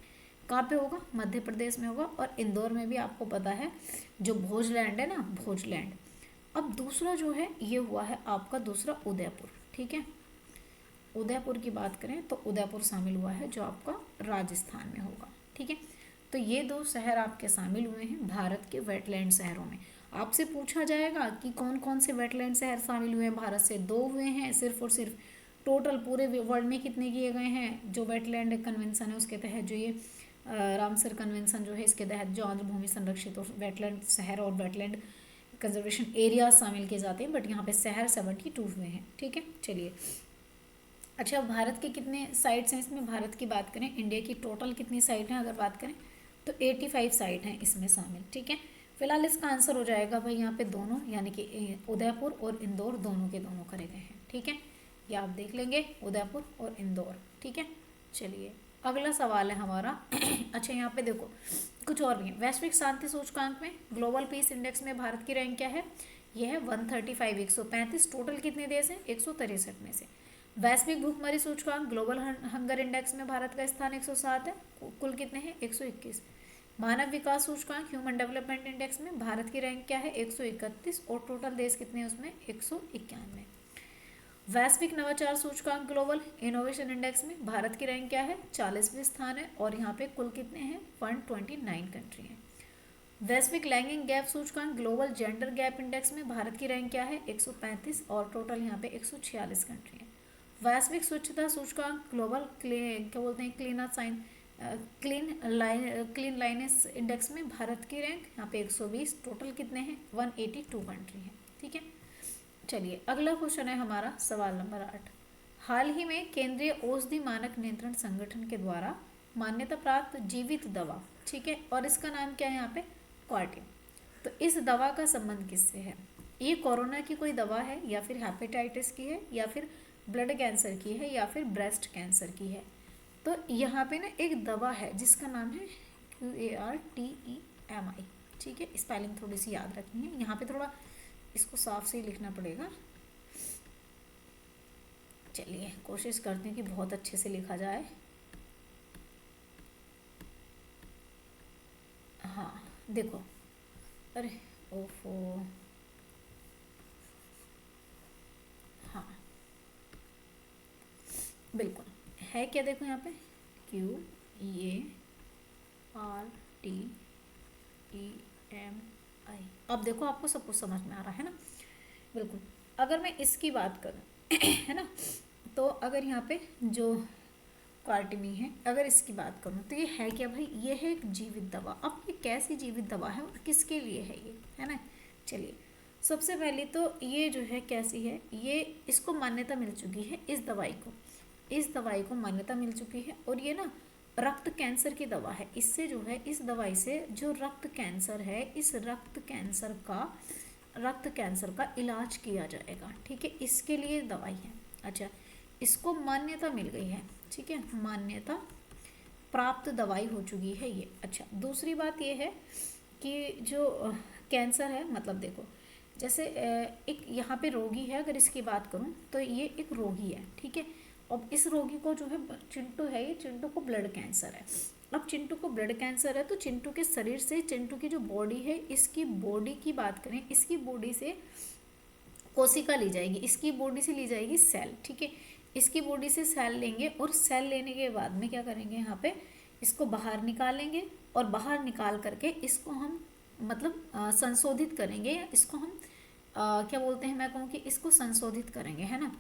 कहाँ पे होगा, मध्य प्रदेश में होगा, और इंदौर में भी आपको पता है जो भोजलैंड है ना, भोजलैंड। अब दूसरा जो है ये हुआ है आपका दूसरा उदयपुर, ठीक है। उदयपुर की बात करें तो उदयपुर शामिल हुआ है जो आपका राजस्थान में होगा, ठीक है। तो ये 2 शहर आपके शामिल हुए हैं भारत के वेटलैंड शहरों में। आपसे पूछा जाएगा कि कौन कौन से वेटलैंड शहर शामिल हुए हैं भारत से, 2 हुए हैं सिर्फ और सिर्फ। टोटल पूरे वर्ल्ड में कितने किए गए हैं, जो वेटलैंड कन्वेंशन है उसके तहत, जो ये रामसर कन्वेंशन जो है इसके तहत जो आंध्र भूमि संरक्षित और वेटलैंड शहर और वेटलैंड कंजर्वेशन एरिया शामिल किए जाते हैं, बट यहाँ पे शहर 72 हुए हैं, ठीक है। चलिए, अच्छा, भारत के कितने साइट्स हैं इसमें, भारत की बात करें, इंडिया की टोटल कितनी साइट हैं अगर बात करें तो 85 साइट हैं इसमें शामिल, ठीक है। फिलहाल इसका आंसर हो जाएगा भाई यहाँ पे दोनों, यानी कि उदयपुर और इंदौर दोनों के दोनों करे गए हैं, ठीक है। ये आप देख लेंगे, उदयपुर और इंदौर, ठीक है। चलिए, अगला सवाल है हमारा अच्छा, यहाँ पे देखो कुछ और भी है। वैश्विक शांति सूचकांक में, ग्लोबल पीस इंडेक्स में भारत की रैंक क्या है, यह है 135, 135। टोटल कितने देश हैं, 163 में से। वैश्विक भूखमरी सूचकांक, ग्लोबल हंगर इंडेक्स में भारत का स्थान 107 है, कुल कितने हैं, 121। मानव विकास सूचकांक, ह्यूमन डेवलपमेंट इंडेक्स में भारत की रैंक क्या है, 131, और टोटल देश कितने हैं उसमें, 191। वैश्विक नवाचार सूचकांक, ग्लोबल इनोवेशन इंडेक्स में भारत की रैंक क्या है, 40वें स्थान है, और यहाँ पे कुल कितने हैं, 129 कंट्री हैं। वैश्विक लैंगिंग गैप सूचकांक, ग्लोबल जेंडर गैप इंडेक्स में भारत की रैंक क्या है, 135, और टोटल यहाँ पे 146 कंट्री हैं। वैश्विक स्वच्छता सूचकांक, ग्लोबल क्या बोलते हैं, क्लीन लाइनेस इंडेक्स में भारत की रैंक यहाँ पे 120, टोटल कितने हैं, 182 कंट्री हैं, ठीक है। चलिए, अगला क्वेश्चन है हमारा सवाल नंबर 8। हाल ही में केंद्रीय औषधि मानक नियंत्रण संगठन के द्वारा मान्यता प्राप्त जीवित दवा, ठीक है, और इसका नाम क्या है यहाँ पे, क्वार्टिम। तो इस दवा का संबंध किससे है, ये कोरोना की कोई दवा है, या फिर हेपेटाइटिस की है, या फिर ब्लड कैंसर की है, या फिर ब्रेस्ट कैंसर की है। तो यहाँ पे ना एक दवा है जिसका नाम है QARTEMI, ठीक है। स्पेलिंग थोड़ी सी याद रखनी है, यहाँ पे थोड़ा इसको साफ से ही लिखना पड़ेगा। चलिए, कोशिश करते हैं कि बहुत अच्छे से लिखा जाए। हाँ देखो, अरे ओफो, हाँ बिल्कुल है क्या, देखो यहाँ पे QARTEMI। अब देखो आपको सब कुछ समझ में आ रहा है ना, बिल्कुल। अगर मैं इसकी बात करूँ है ना, तो अगर यहाँ पे जो कार्टिमी है, अगर इसकी बात करूँ तो ये है क्या भाई, ये है एक जीवित दवा। अब ये कैसी जीवित दवा है और किसके लिए है ये, है ना। चलिए, सबसे पहले तो ये जो है कैसी है, ये इसको मान्यता मिल चुकी है, इस दवाई को मान्यता मिल चुकी है, और ये ना रक्त कैंसर की दवा है। इससे जो है, इस दवाई से जो रक्त कैंसर है, इस रक्त कैंसर का इलाज किया जाएगा, ठीक है, इसके लिए दवाई है। अच्छा, इसको मान्यता मिल गई है, ठीक है, मान्यता प्राप्त दवाई हो चुकी है ये। अच्छा, दूसरी बात ये है कि जो कैंसर है, मतलब देखो जैसे एक यहाँ पे रोगी है, अगर इसकी बात करूँ तो ये एक रोगी है, ठीक है। अब इस रोगी को जो है, चिंटू है ये, चिंटू को ब्लड कैंसर है। अब चिंटू को ब्लड कैंसर है तो चिंटू के शरीर से, चिंटू की जो बॉडी है, इसकी बॉडी की बात करें, इसकी बॉडी से कोशिका ली जाएगी, इसकी बॉडी से ली जाएगी सेल, ठीक है। इसकी बॉडी से सेल लेंगे, और सेल लेने के बाद में क्या करेंगे, यहाँ पे इसको बाहर निकालेंगे, और बाहर निकाल करके इसको हम मतलब संशोधित करेंगे, या इसको हम क्या बोलते हैं, मैं कहूँ कि इसको संशोधित करेंगे, है ना।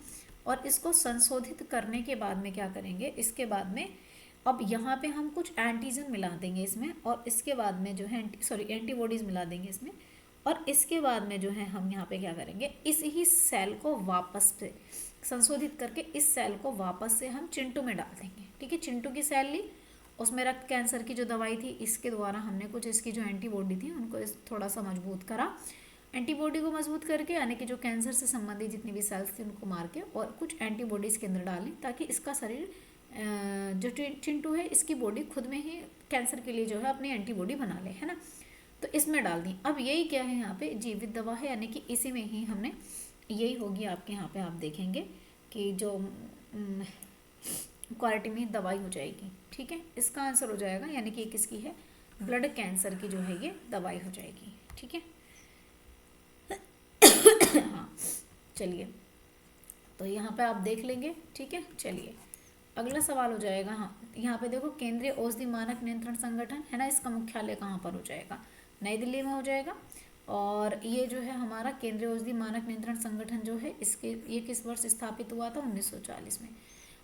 और इसको संशोधित करने के बाद में क्या करेंगे, इसके बाद में अब यहाँ पे हम कुछ एंटीजन मिला देंगे इसमें, और इसके बाद में जो है एंटीबॉडीज मिला देंगे इसमें, और इसके बाद में जो है हम यहाँ पे क्या करेंगे, इस ही सेल को वापस से संशोधित करके इस सेल को वापस से हम चिंटू में डाल देंगे। ठीक है, चिंटू की सेल ली, उसमें रक्त कैंसर की जो दवाई थी इसके द्वारा हमने कुछ इसकी जो एंटीबॉडी थी उनको थोड़ा सा मजबूत करा। एंटीबॉडी को मजबूत करके यानी कि जो कैंसर से संबंधित जितनी भी सेल्स थी उनको मार के और कुछ एंटीबॉडीज़ के अंदर डाली, ताकि इसका शरीर जो चिंटू है इसकी बॉडी खुद में ही कैंसर के लिए जो है अपनी एंटीबॉडी बना ले, है ना। तो इसमें डाल दी। अब यही क्या है यहाँ पे, जीवित दवा है, यानी कि इसी में ही हमने, यही होगी आपके यहाँ पे, आप देखेंगे कि जो क्वालिटी में दवाई हो जाएगी। ठीक है, इसका आंसर हो जाएगा, यानी कि किसकी है, ब्लड कैंसर की जो है ये दवाई हो जाएगी। ठीक है हाँ, चलिए तो यहाँ पे आप देख लेंगे। ठीक है, चलिए अगला सवाल हो जाएगा। हाँ, यहाँ पे देखो, केंद्रीय औषधि मानक नियंत्रण संगठन है ना, इसका मुख्यालय कहाँ पर हो जाएगा, नई दिल्ली में हो जाएगा। और ये जो है हमारा केंद्रीय औषधि मानक नियंत्रण संगठन जो है ये किस वर्ष स्थापित हुआ था, 1940 में।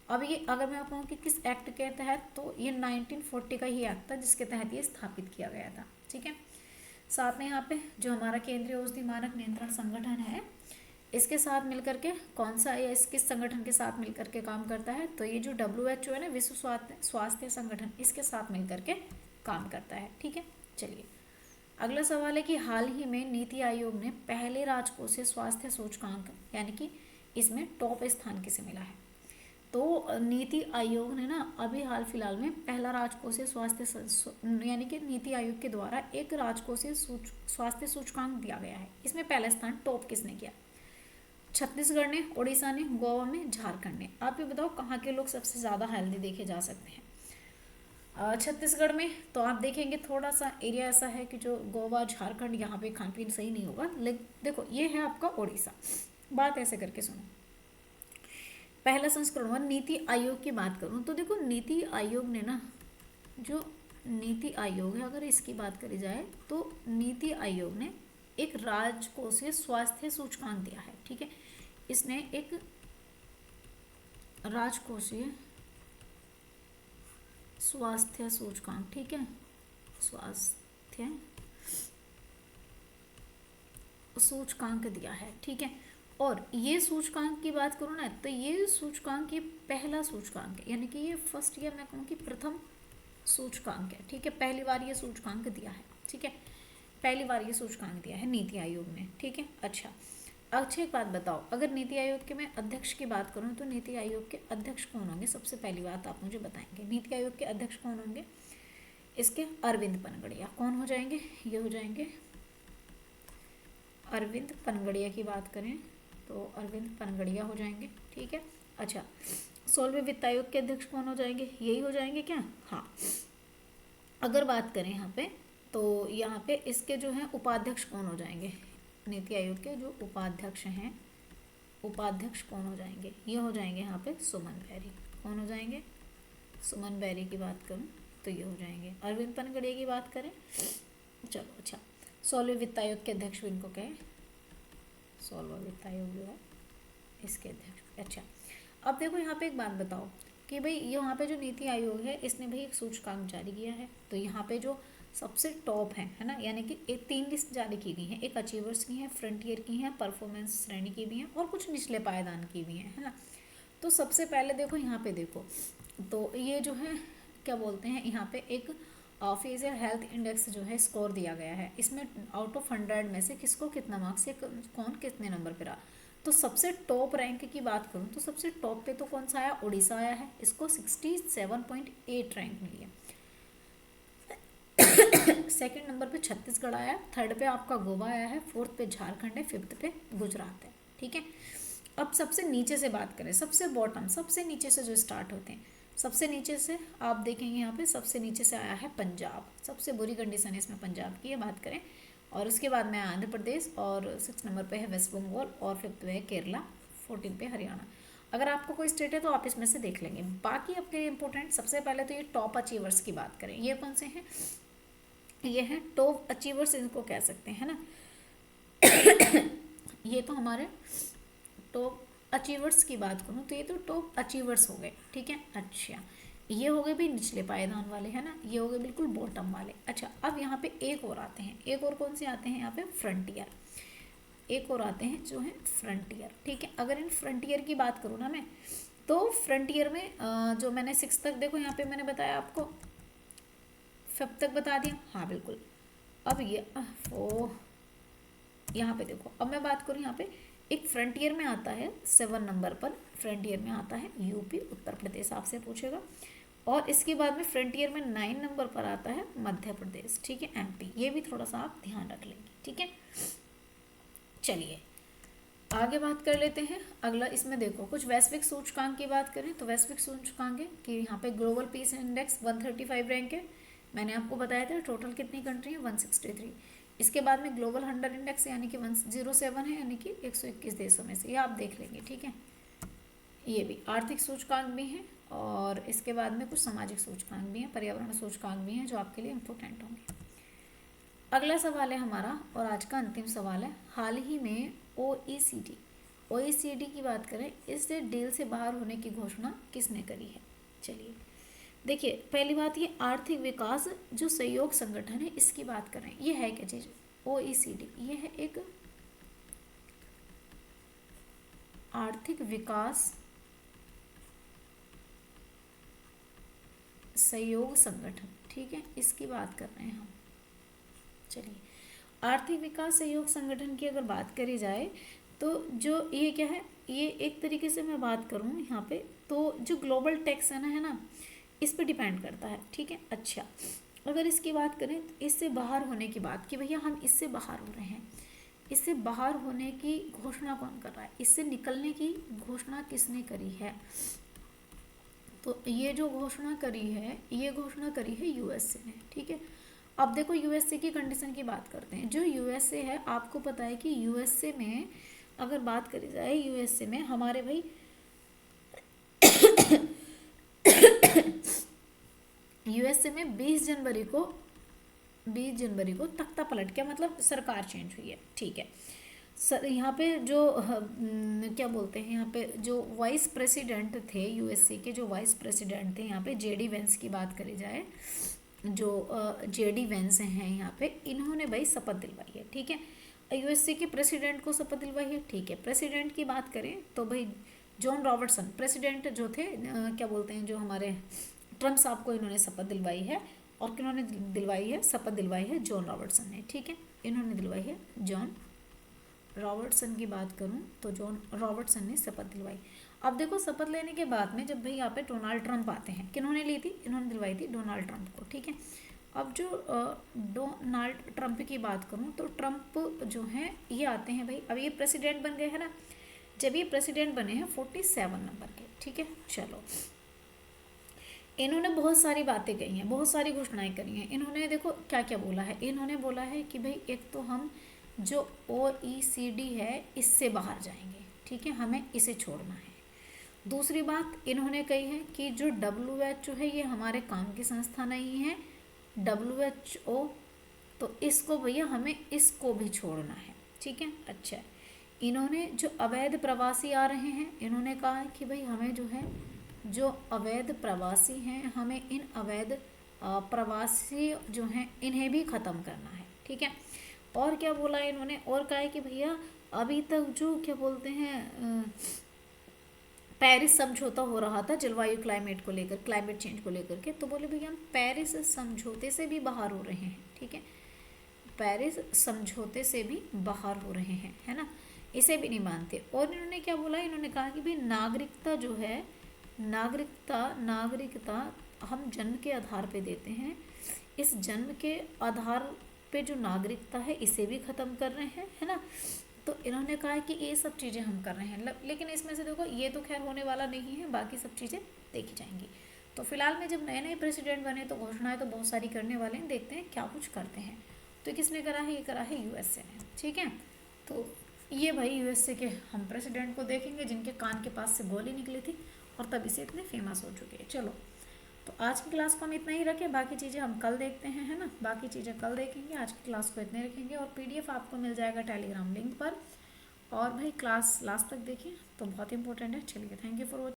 अब ये अगर मैं आपको कि किस एक्ट के तहत, तो ये 1940 का ही एक्ट था जिसके तहत ये स्थापित किया गया था। ठीक है, साथ में यहाँ पे जो हमारा केंद्रीय औषधि मानक नियंत्रण संगठन है, इसके साथ मिलकर के कौन सा, या इस किस संगठन के साथ मिलकर के काम करता है, तो ये जो WHO है ना, विश्व स्वास्थ्य संगठन, इसके साथ मिलकर के काम करता है। ठीक है, चलिए अगला सवाल है कि हाल ही में नीति आयोग ने पहले राजकोषीय स्वास्थ्य सूचकांक, यानी कि इसमें टॉप स्थान किसे मिला है, तो नीति आयोग ने ना अभी हाल फिलहाल में पहला राजकोषीय स्वास्थ्य यानी कि नीति आयोग के द्वारा एक राजकोषीय स्वास्थ्य सूचकांक दिया गया है। इसमें पहला स्थान टॉप किसने किया, छत्तीसगढ़ ने, उड़ीसा ने, गोवा में, झारखंड ने। आप ये बताओ कहाँ के लोग सबसे ज़्यादा हेल्दी देखे जा सकते हैं। छत्तीसगढ़ में तो आप देखेंगे थोड़ा सा एरिया ऐसा है कि जो गोवा, झारखंड, यहाँ पे खान पीन सही नहीं होगा। लेकिन देखो ये है आपका उड़ीसा। बात ऐसे करके सुनो, पहला संस्करण हुआ। नीति आयोग की बात करूँ तो देखो, नीति आयोग ने ना, जो नीति आयोग है अगर इसकी बात करी जाए, तो नीति आयोग ने एक राजकोषीय स्वास्थ्य सूचकांक दिया है। ठीक है, इसने एक राजकोषीय स्वास्थ्य सूचकांक, ठीक है, स्वास्थ्य सूचकांक दिया है। ठीक है, और ये सूचकांक की बात करूँ ना, तो ये सूचकांक ये पहला सूचकांक है, यानी कि ये फर्स्ट ईयर मैं कहूँ कि प्रथम सूचकांक है। ठीक है, पहली बार ये सूचकांक दिया है। ठीक है, पहली बार ये सूचकांक दिया है नीति आयोग ने। ठीक है, अच्छा एक बात बताओ, अगर नीति आयोग के मैं अध्यक्ष की बात करूं तो नीति आयोग के अध्यक्ष कौन होंगे, सबसे पहली बात आप मुझे बताएंगे। नीति आयोग के अध्यक्ष कौन होंगे, इसके अरविंद पनगड़िया। कौन हो जाएंगे, ये हो जाएंगे अरविंद पनगड़िया की बात करें तो अरविंद पनगड़िया हो जाएंगे। ठीक है, अच्छा 16वें वित्त आयोग के अध्यक्ष कौन हो जाएंगे, यही हो जाएंगे क्या। हाँ, अगर बात करें यहाँ पे, तो यहाँ पे इसके जो है उपाध्यक्ष कौन हो जाएंगे, नीति आयोग के जो उपाध्यक्ष हैं, उपाध्यक्ष कौन हो जाएंगे, ये हो जाएंगे यहाँ पे सुमन बैरी। कौन हो जाएंगे, सुमन बैरी की बात करूँ तो ये हो जाएंगे। अरविंद पनगड़िया की बात करें, चलो अच्छा 16वें वित्त आयोग के अध्यक्ष भी इनको कहें, 16वां वित्त आयोग जो है इसके अध्यक्ष। अच्छा, अब देखो यहाँ पे एक बात बताओ कि भाई यहाँ पे जो नीति आयोग है इसने भाई एक सूचकांक जारी किया है, तो यहाँ पे जो सबसे टॉप है ना, यानी कि एक 3 लिस्ट जारी की गई हैं, एक अचीवर्स की है, फ्रंटियर की है, परफॉर्मेंस श्रेणी की भी हैं, और कुछ निचले पायदान की भी हैं, है ना। तो सबसे पहले देखो यहाँ पे देखो, तो ये जो है क्या बोलते हैं, यहाँ पे एक फिजिकल हेल्थ इंडेक्स जो है स्कोर दिया गया है। इसमें आउट ऑफ 100 में से किसको कितना मार्क्स, कौन कितने नंबर पर रहा। तो सबसे टॉप रैंक की बात करूँ तो सबसे टॉप पे तो कौन सा आया, उड़ीसा आया है, इसको 67.8 रैंक मिली है। सेकंड नंबर पे छत्तीसगढ़ आया, थर्ड पे आपका गोवा आया है, फोर्थ पे झारखंड है, फिफ्थ पे गुजरात है। ठीक है, अब सबसे नीचे से बात करें, सबसे बॉटम, सबसे नीचे से जो स्टार्ट होते हैं, सबसे नीचे से आप देखेंगे यहाँ पे सबसे नीचे से आया है पंजाब, सबसे बुरी कंडीशन है इसमें पंजाब की बात करें। और उसके बाद में आंध्र प्रदेश, और 6 नंबर पे है वेस्ट बंगाल, और 5th पे है केरला, 14 पे हरियाणा। अगर आपको कोई स्टेट है तो आप इसमें से देख लेंगे। बाकी आपके लिए इंपॉर्टेंट, सबसे पहले तो ये टॉप अचीवर्स की बात करें, ये कौन से हैं, ये हैं टॉप अचीवर्स, इनको कह सकते हैं ना। ये तो हमारे टॉप अचीवर्स की बात करूँ तो ये तो टॉप अचीवर्स हो गए। ठीक है, अच्छा ये हो गए भी निचले पायदान वाले, है ना, ये हो गए बिल्कुल बॉटम वाले। अच्छा, अब यहाँ पे एक और आते हैं, एक और कौन से आते हैं यहाँ पे, फ्रंटियर, एक और आते हैं जो है फ्रंटियर। ठीक है, अगर इन फ्रंटियर की बात करूँ ना मैं, तो फ्रंटियर में जो मैंने 6 तक, देखो यहाँ पे मैंने बताया आपको, 5 तक बता दिया, हाँ बिल्कुल। अब ये ओ यहाँ पे देखो, अब मैं बात करूँ यहाँ पे, एक फ्रंटियर में आता है 7 नंबर पर, फ्रंटियर में आता है यूपी, उत्तर प्रदेश आपसे पूछेगा। और इसके बाद में फ्रंटियर में 9 नंबर पर आता है मध्य प्रदेश, ठीक है, एमपी। ये भी थोड़ा सा आप ध्यान रख लेंगे, ठीक है। चलिए आगे बात कर लेते हैं। अगला इसमें देखो, कुछ वैश्विक सूचकांक की बात करें तो वैश्विक सूचकांक है कि यहाँ पे ग्लोबल पीस इंडेक्स 135 रैंक है। मैंने आपको बताया था टोटल कितनी कंट्री है, 163। इसके बाद में ग्लोबल 100 इंडेक्स यानी कि 107 है, यानी कि 121 देशों में से, ये आप देख लेंगे, ठीक है। ये भी आर्थिक सूचकांक भी हैं, और इसके बाद में कुछ सामाजिक सूचकांक भी हैं, पर्यावरण सूचकांक भी हैं, जो आपके लिए इम्पोर्टेंट होंगे। अगला सवाल है हमारा, और आज का अंतिम सवाल है, हाल ही में ओईसीडी की बात करें, इस डील से बाहर होने की घोषणा किसने करी है। चलिए देखिए, पहली बात, ये आर्थिक विकास जो सहयोग संगठन है, इसकी बात करें, ये है क्या चीज़, ओईसीडी, ये है एक आर्थिक विकास सहयोग संगठन, ठीक है, इसकी बात कर रहे हैं हम। चलिए, आर्थिक विकास सहयोग संगठन की अगर बात करी जाए तो जो ये क्या है, ये एक तरीके से मैं बात करूँ यहाँ पे, तो जो ग्लोबल टैक्स है ना, इस पे डिपेंड करता है, ठीक है। अच्छा, अगर इसकी बात करें तो इससे बाहर होने की बात, कि भैया हम इससे बाहर हो रहे हैं, इससे बाहर होने की घोषणा कौन कर रहा है, इससे निकलने की घोषणा किसने करी है, तो ये जो घोषणा करी है, ये घोषणा करी है यूएसए ने, ठीक है। अब देखो यूएसए की कंडीशन की बात करते हैं। जो यूएसए है, आपको पता है कि यूएसए में अगर बात करी जाए, यूएसए में हमारे भाई यूएसए में 20 जनवरी को तख्ता पलट, क्या मतलब सरकार चेंज हुई है, ठीक है। सर यहाँ पे जो क्या बोलते हैं, यहाँ पे जो वाइस प्रेसिडेंट थे यूएसए के, जो वाइस प्रेसिडेंट थे यहाँ पे, जेडी वेंस की बात करी जाए, जो जेडी वेंस हैं यहाँ पे, इन्होंने भाई शपथ दिलवाई है, ठीक है। यूएसए के प्रेसिडेंट को शपथ दिलवाई है, ठीक है। प्रेसिडेंट की बात करें तो भाई जॉन रॉबर्टसन प्रेसिडेंट जो थे, क्या बोलते हैं, जो हमारे ट्रम्प साहब को इन्होंने शपथ दिलवाई है, और किन्होंने दिलवाई है, शपथ दिलवाई है जॉन रॉबर्टसन ने, ठीक है, इन्होंने दिलवाई है जॉन रॉबर्टसन की बात करूं तो जॉन रॉबर्टसन ने शपथ दिलवाई। अब देखो, शपथ लेने के बाद में जब भाई यहाँ पे डोनाल्ड ट्रंप आते हैं, किन्होंने ली थी, इन्होंने दिलवाई थी डोनाल्ड ट्रंप को, ठीक है। अब जो डोनाल्ड ट्रंप की बात करूं तो ट्रंप जो हैं ये आते हैं भाई, अब ये प्रेसिडेंट बन गए हैं ना, जब ये प्रेसिडेंट बने हैं 47 नंबर के, ठीक है। चलो, इन्होंने बहुत सारी बातें कही हैं, बहुत सारी घोषणाएं करी हैं। इन्होंने देखो क्या क्या बोला है, इन्होंने बोला है कि भाई एक तो हम जो OECD है इससे बाहर जाएंगे, ठीक है, हमें इसे छोड़ना है। दूसरी बात इन्होंने कही है कि जो WHO है ये हमारे काम की संस्था नहीं है, WHO, तो इसको भैया हमें इसको भी छोड़ना है, ठीक है। अच्छा, इन्होंने जो अवैध प्रवासी आ रहे हैं, इन्होंने कहा है कि भाई हमें जो है, जो अवैध प्रवासी हैं, हमें इन अवैध प्रवासी जो हैं इन्हें भी ख़त्म करना है, ठीक है। और क्या बोला इन्होंने, और कहा है कि भैया अभी तक जो क्या बोलते हैं पेरिस समझौता हो रहा था जलवायु क्लाइमेट को लेकर, क्लाइमेट चेंज को लेकर के, तो बोले भैया हम पेरिस समझौते से भी बाहर हो रहे हैं, ठीक है, पेरिस समझौते से भी बाहर हो रहे हैं, है ना, इसे भी नहीं मानते। और इन्होंने क्या बोला, इन्होंने कहा कि भाई नागरिकता जो है, नागरिकता हम जन्म के आधार पे देते हैं, इस जन्म के आधार पे जो नागरिकता है इसे भी ख़त्म कर रहे हैं, है ना। तो इन्होंने कहा है कि ये सब चीज़ें हम कर रहे हैं, लेकिन इसमें से देखो ये तो खैर होने वाला नहीं है, बाकी सब चीज़ें देखी जाएंगी। तो फिलहाल में जब नए नए प्रेसिडेंट बने तो घोषणाएं तो बहुत सारी करने वाले हैं, देखते हैं क्या कुछ करते हैं। तो किसने करा है, ये करा है यूएसए ने, ठीक है। तो ये भाई यूएसए के हम प्रेसिडेंट को देखेंगे जिनके कान के पास से गोली निकली थी और तभी से इतने फेमस हो चुके हैं। चलो, तो आज की क्लास को हम इतना ही रखें, बाकी चीज़ें हम कल देखते हैं, है ना, बाकी चीज़ें कल देखेंगे, आज की क्लास को इतने रखेंगे। और PDF आपको मिल जाएगा टेलीग्राम लिंक पर। और भाई क्लास लास्ट तक देखें तो बहुत इंपॉर्टेंट है। चलिए, थैंक यू फॉर वॉचिंग।